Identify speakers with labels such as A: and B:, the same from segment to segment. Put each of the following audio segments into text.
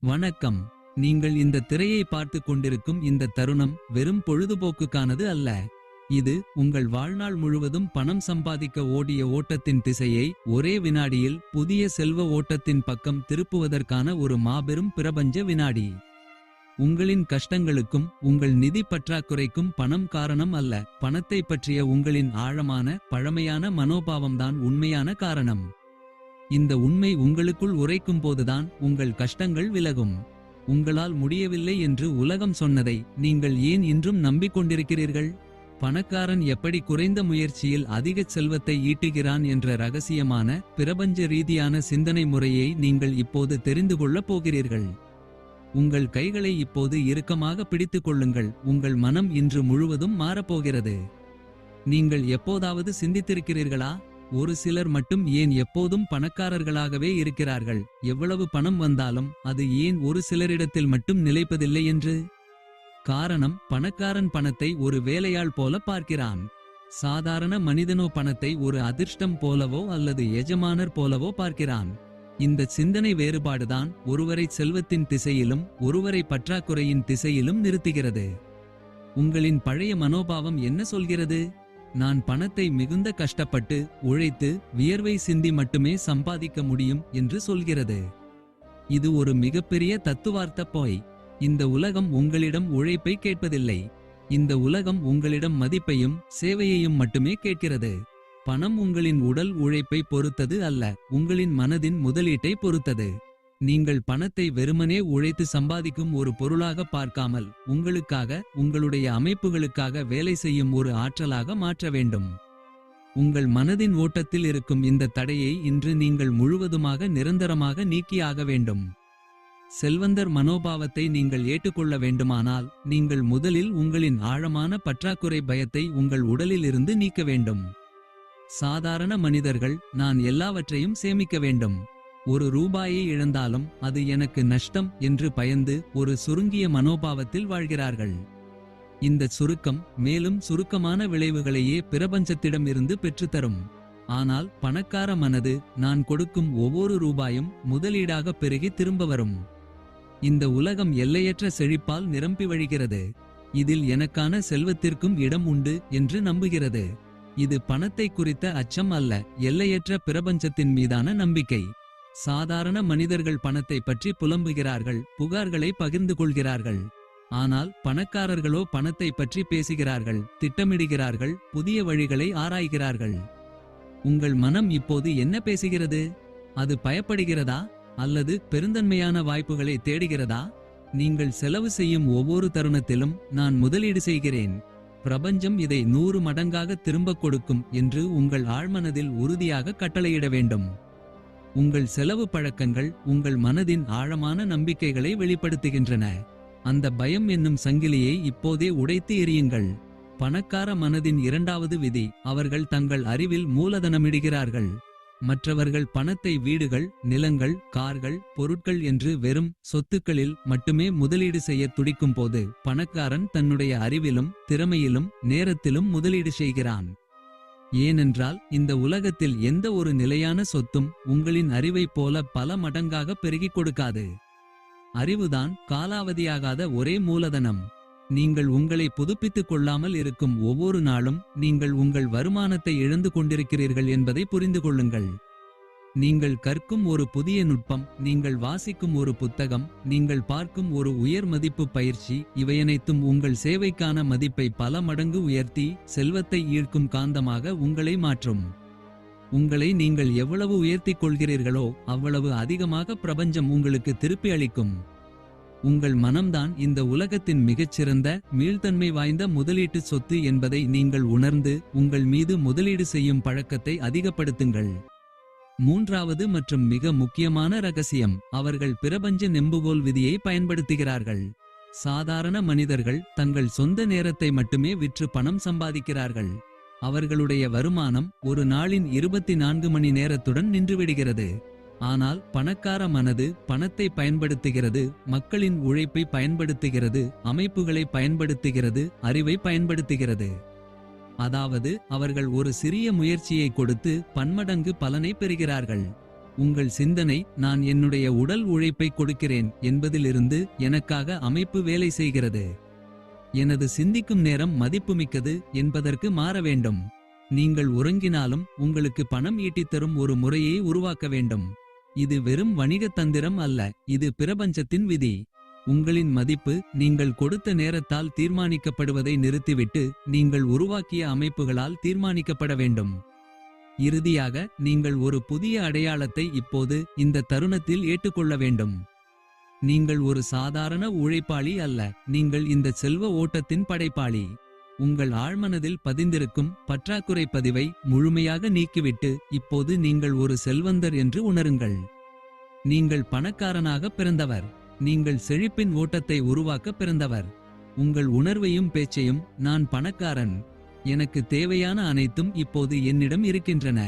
A: வணக்கம். நீங்கள் இந்த திரையை பார்த்து கொண்டிருக்கும் இந்த தருணம் வெறும் பொழுதுபோக்குக்கானது அல்ல. இது உங்கள் வாழ்நாள் முழுவதும் பணம் சம்பாதிக்க ஓடிய ஓட்டத்தின் திசையை ஒரே வினாடியில் புதிய செல்வ ஓட்டத்தின் பக்கம் திருப்புவதற்கான ஒரு மாபெரும் பிரபஞ்ச வினாடி. உங்களின் கஷ்டங்களுக்கும் உங்கள் நிதி பற்றாக்குறைக்கும் பணம் காரணம் அல்ல. பணத்தை பற்றிய உங்களின் ஆழமான பழமையான மனோபாவம்தான் உண்மையான காரணம். இந்த உண்மை உங்களுக்குள் உரைக்கும் போதுதான் உங்கள் கஷ்டங்கள் விலகும். உங்களால் முடியவில்லை என்று உலகம் சொன்னதை நீங்கள் ஏன் இன்றும் நம்பிக்கொண்டிருக்கிறீர்கள்? பணக்காரன் எப்படி குறைந்த முயற்சியில் அதிக செல்வத்தை ஈட்டுகிறான் என்ற ரகசியமான பிரபஞ்ச ரீதியான சிந்தனை முறையை நீங்கள் இப்போது தெரிந்து கொள்ளப் போகிறீர்கள். உங்கள் கைகளை இப்போது இறுக்கமாக பிடித்துக் கொள்ளுங்கள். உங்கள் மனம் இன்று முழுவதும் மாறப்போகிறது. நீங்கள் எப்போதாவது சிந்தித்திருக்கிறீர்களா? ஒரு சிலர் மட்டும் ஏன் எப்போதும் பணக்காரர்களாகவே இருக்கிறார்கள்? எவ்வளவு பணம் வந்தாலும் அது ஏன் ஒரு சிலரிடத்தில் மட்டும் நிலைப்பதில்லை என்று? காரணம், பணக்காரன் பணத்தை ஒரு வேலையாள் போல பார்க்கிறான். சாதாரண மனிதனோ பணத்தை ஒரு அதிர்ஷ்டம் போலவோ அல்லது எஜமானர் போலவோ பார்க்கிறான். இந்த சிந்தனை வேறுபாடுதான் ஒருவரை செல்வத்தின் திசையிலும் ஒருவரை பற்றாக்குறையின் திசையிலும் நிறுத்துகிறது. உங்களின் பழைய மனோபாவம் என்ன சொல்கிறது? நான் பணத்தை மிகுந்த கஷ்டப்பட்டு உழைத்து வியர்வை சிந்தி மட்டுமே சம்பாதிக்க முடியும் என்று சொல்கிறது. இது ஒரு மிகப்பெரிய தத்துவார்த்த போய். இந்த உலகம் உங்களிடம் உழைப்பை கேட்பதில்லை. இந்த உலகம் உங்களிடம் மதிப்பையும் சேவையையும் மட்டுமே கேட்கிறது. பணம் உங்களின் உடல் உழைப்பை பொறுத்தது அல்ல, உங்களின் மனதின் முதலீட்டை பொறுத்தது. நீங்கள் பணத்தை வெறுமனே உழைத்து சம்பாதிக்கும் ஒரு பொருளாக பார்க்காமல் உங்களுக்காக உங்களுடைய அமைப்புகளுக்காக வேலை செய்யும் ஒரு ஆற்றலாக மாற்ற வேண்டும். உங்கள் மனதின் ஓட்டத்தில் இருக்கும் இந்த தடையை இன்று நீங்கள் முழுவதுமாக நிரந்தரமாக நீக்கியாக வேண்டும். செல்வந்தர் மனோபாவத்தை நீங்கள் ஏற்றுக்கொள்ள வேண்டுமானால் நீங்கள் முதலில் உங்களின் ஆழமான பற்றாக்குறை பயத்தை உங்கள் உடலில் இருந்து நீக்க வேண்டும். சாதாரண மனிதர்கள் நான் எல்லாவற்றையும் சேமிக்க வேண்டும், ஒரு ரூபாயை இழந்தாலும் அது எனக்கு நஷ்டம் என்று பயந்து ஒரு சுருங்கிய மனோபாவத்தில் வாழ்கிறார்கள். இந்த சுருக்கம் மேலும் சுருக்கமான விளைவுகளையே பிரபஞ்சத்திடம் இருந்து பெற்றுத்தரும். ஆனால் பணக்கார மனது நான் கொடுக்கும் ஒவ்வொரு ரூபாயும் முதலீடாக பெருகி திரும்ப வரும். இந்த உலகம் எல்லையற்ற செழிப்பால் நிரம்பி வழிகிறது. இதில் எனக்கான செல்வத்திற்கும் இடம் உண்டு என்று நம்புகிறது. இது பணத்தை குறித்த அச்சம் அல்ல, எல்லையற்ற பிரபஞ்சத்தின் மீதான நம்பிக்கை. சாதாரண மனிதர்கள் பணத்தை பற்றி புலம்புகிறார்கள், புகார்களை பகிர்ந்து கொள்கிறார்கள். ஆனால் பணக்காரர்களோ பணத்தை பற்றி பேசுகிறார்கள், திட்டமிடுகிறார்கள், புதிய வழிகளை ஆராய்கிறார்கள். உங்கள் மனம் இப்போது என்ன பேசுகிறது? அது பயப்படுகிறதா அல்லது பெருந்தன்மையான வாய்ப்புகளை தேடுகிறதா? நீங்கள் செலவு செய்யும் ஒவ்வொரு தருணத்திலும் நான் முதலீடு செய்கிறேன், பிரபஞ்சம் இதை 100 மடங்காக திரும்பக் கொடுக்கும் என்று உங்கள் ஆழ்மனதில் உறுதியாக கட்டளையிட வேண்டும். உங்கள் செலவு பழக்கங்கள் உங்கள் மனதின் ஆழமான நம்பிக்கைகளை வெளிப்படுத்துகின்றன. அந்த பயம் என்னும் சங்கிலியை இப்போதே உடைத்து எறியுங்கள். பணக்கார மனதின் இரண்டாவது விதி, அவர்கள் தங்கள் அறிவில் மூலதனமிடுகிறார்கள். மற்றவர்கள் பணத்தை வீடுகள், நிலங்கள், கார்கள், பொருட்கள் என்று வெறும் சொத்துக்களில் மட்டுமே முதலீடு செய்ய துடிக்கும் போது பணக்காரன் தன்னுடைய அறிவிலும் திறமையிலும் நேரத்திலும் முதலீடு செய்கிறான். ஏனென்றால் இந்த உலகத்தில் எந்த ஒரு நிலையான சொத்தும் உங்களின் அறிவைப் போல பல மடங்காக பெருகிக் கொடுக்காது. அறிவுதான் காலாவதியாகாத ஒரே மூலதனம். நீங்கள் உங்களை புதுப்பித்துக் கொள்ளாமல் இருக்கும் ஒவ்வொரு நாளும் நீங்கள் உங்கள் வருமானத்தை இழந்து கொண்டிருக்கிறீர்கள் என்பதை புரிந்து கொள்ளுங்கள். நீங்கள் கற்கும் ஒரு புதிய நுட்பம், நீங்கள் வாசிக்கும் ஒரு புத்தகம், நீங்கள் பார்க்கும் ஒரு உயர் மதிப்பு பயிற்சி, இவையனைத்தும் உங்கள் சேவைக்கான மதிப்பை பல மடங்கு உயர்த்தி செல்வத்தை ஈர்க்கும் காந்தமாக உங்களை மாற்றும். உங்களை நீங்கள் எவ்வளவு உயர்த்திக் கொள்கிறீர்களோ அவ்வளவு அதிகமாக பிரபஞ்சம் உங்களுக்கு திருப்பி அளிக்கும். உங்கள் மனம்தான் இந்த உலகத்தின் மிகச்சிறந்த மீள்தன்மை வாய்ந்த முதலீட்டு சொத்து என்பதை நீங்கள் உணர்ந்து உங்கள் மீது முதலீடு செய்யும் பழக்கத்தை அதிகப்படுத்துங்கள். மூன்றாவது மற்றும் மிக முக்கியமான ரகசியம், அவர்கள் பிரபஞ்ச நெம்புகோல் விதியை பயன்படுத்துகிறார்கள். சாதாரண மனிதர்கள் தங்கள் சொந்த நேரத்தை மட்டுமே விற்று பணம் சம்பாதிக்கிறார்கள். அவர்களுடைய வருமானம் ஒரு நாளின் 24 மணி நேரத்துடன் நின்றுவிடுகிறது. ஆனால் பணக்கார மனது பணத்தை பயன்படுத்துகிறது, மக்களின் உழைப்பை பயன்படுத்துகிறது, அமைப்புகளை பயன்படுத்துகிறது, அறிவை பயன்படுத்துகிறது. அதாவது அவர்கள் ஒரு சிறிய முயற்சியை கொடுத்து பன்மடங்கு பலனை பெறுகிறார்கள். உங்கள் சிந்தனை நான் என்னுடைய உடல் உழைப்பை கொடுக்கிறேன் என்பதிலிருந்து எனக்காக அமைப்பு வேலை செய்கிறது. எனது சிந்திக்கும் நேரம் மதிப்புமிக்கது என்பதற்கு மாற வேண்டும். நீங்கள் உறங்கினாலும் உங்களுக்கு பணம் ஈட்டித்தரும் ஒரு முறையை உருவாக்க வேண்டும். இது வெறும் வணிகத் தந்திரம் அல்ல, இது பிரபஞ்சத்தின் விதி. உங்களின் மதிப்பு நீங்கள் கொடுத்த நேரத்தால் தீர்மானிக்கப்படுவதை நிறுத்திவிட்டு நீங்கள் உருவாக்கிய அமைப்புகளால் தீர்மானிக்கப்பட வேண்டும். இறுதியாக நீங்கள் ஒரு புதிய அடையாளத்தை இப்போது இந்த தருணத்தில் ஏற்றுக்கொள்ள வேண்டும். நீங்கள் ஒரு சாதாரண உழைப்பாளி அல்ல, நீங்கள் இந்த செல்வ ஓட்டத்தின் படைப்பாளி. உங்கள் ஆழ்மனதில் பதிந்திருக்கும் பற்றாக்குறை பதிவை முழுமையாக நீக்கிவிட்டு இப்போது நீங்கள் ஒரு செல்வந்தர் என்று உணருங்கள். நீங்கள் பணக்காரனாக பிறந்தவர். நீங்கள் செழிப்பின் ஓட்டத்தை உருவாக்க பிறந்தவர். உங்கள் உணர்வையும் பேச்சையும் நான் பணக்காரன், எனக்கு தேவையான அனைத்தும் இப்போது என்னிடம் இருக்கின்றன,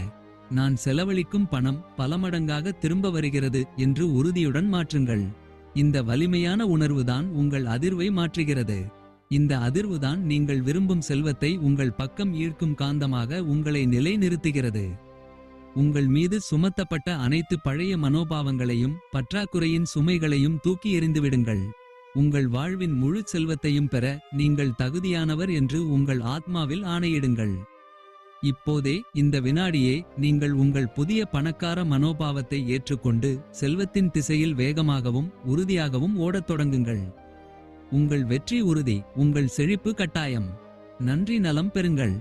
A: நான் செலவழிக்கும் பணம் பல மடங்காக திரும்ப வருகிறது என்று உறுதியுடன் மாற்றுங்கள். இந்த வலிமையான உணர்வுதான் உங்கள் அதிர்வை மாற்றுகிறது. இந்த அதிர்வுதான் நீங்கள் விரும்பும் செல்வத்தை உங்கள் பக்கம் ஈர்க்கும் காந்தமாக உங்களை நிலைநிறுத்துகிறது. உங்கள் மீது சுமத்தப்பட்ட அனைத்து பழைய மனோபாவங்களையும் பற்றாக்குறையின் சுமைகளையும் தூக்கி எறிந்துவிடுங்கள். உங்கள் வாழ்வின் முழு செல்வத்தையும் பெற நீங்கள் தகுதியானவர் என்று உங்கள் ஆத்மாவில் ஆணையிடுங்கள். இப்போதே இந்த வினாடியே நீங்கள் உங்கள் புதிய பணக்கார மனோபாவத்தை ஏற்றுக்கொண்டு செல்வத்தின் திசையில் வேகமாகவும் உறுதியாகவும் ஓடத் தொடங்குங்கள். உங்கள் வெற்றி உறுதி, உங்கள் செழிப்பு கட்டாயம். நன்றி, நலம் பெறுங்கள்.